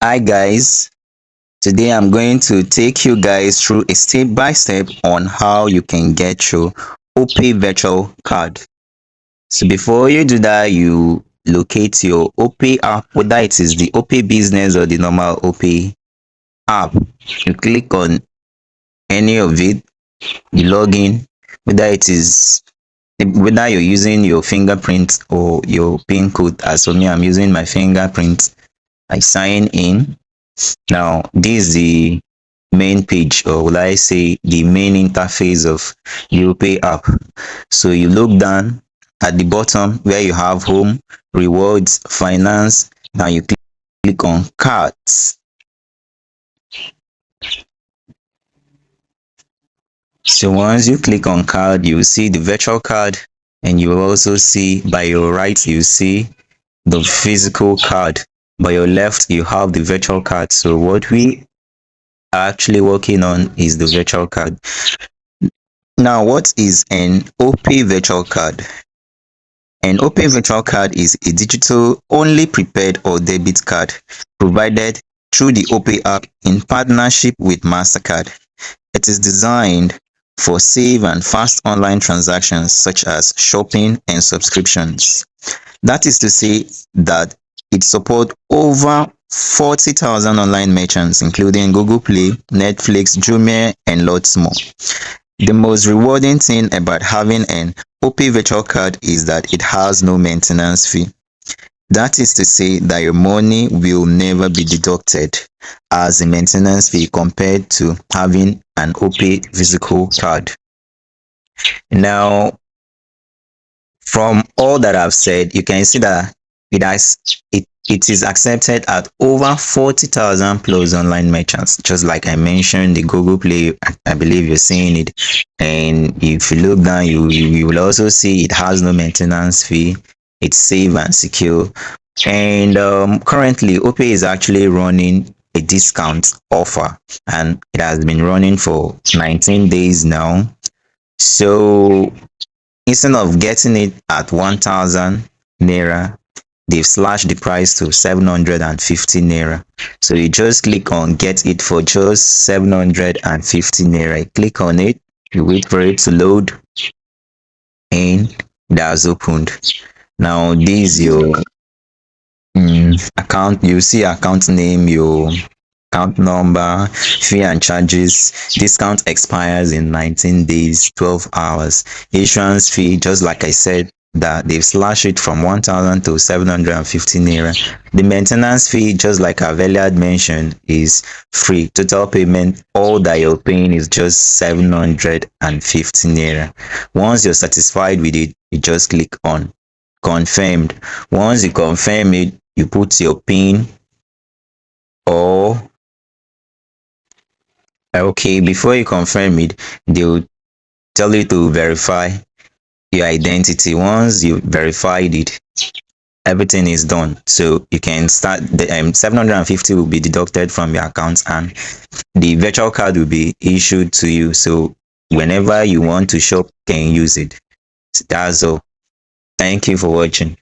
Hi guys, today I'm going to take you guys through a step by step on how you can get your Opay virtual card. So before you do that, you locate your Opay app, whether it is the Opay business or the normal Opay app. You click on any of it, you log in, whether it is whether you're using your fingerprint or your PIN code. As for me, I'm using my fingerprint. I sign in. Now, this is the main page, or will I say the main interface of the Opay app. So you look down at the bottom where you have home, rewards, finance. Now you click on cards. So once you click on card, you see the virtual card, and you will also see by your right, you see the physical card. By your left, you have the virtual card. So what we are actually working on is the virtual card. Now, what is an Opay virtual card? An Opay virtual card is a digital only prepaid or debit card provided through the Opay app in partnership with MasterCard. It is designed for safe and fast online transactions such as shopping and subscriptions. That is to say that it supports over 40,000 online merchants, including Google Play, Netflix, Jumia, and lots more. The most rewarding thing about having an Opay virtual card is that it has no maintenance fee. That is to say that your money will never be deducted as a maintenance fee compared to having an Opay physical card. Now, from all that I've said, you can see that it is accepted at over 40,000 plus online merchants. Just like I mentioned, the Google Play, I believe you're seeing it. And if you look down, you will also see it has no maintenance fee. It's safe and secure. And currently, Opay is actually running a discount offer, and it has been running for 19 days now. So instead of getting it at 1,000 naira, they've slashed the price to 750 naira. So you just click on get it for just 750 naira. You click on it, you wait for it to load, and that's opened. Now this is your account. You see account name, your account number, fee and charges. Discount expires in 19 days, 12 hours. Issuance fee, just like I said, that they've slashed it from 1,000 to 750 naira. The maintenance fee, just like I've earlier mentioned, is free. Total payment, all that you're paying is just 750 naira. Once you're satisfied with it, you just click on confirmed. Once you confirm it, you put your PIN, or okay, before you confirm it, they'll tell you to verify your identity. Once you verified it, everything is done. So you can start. The 750 will be deducted from your account, and the virtual card will be issued to you. So whenever you want to shop, you can use it. That's all. Thank you for watching.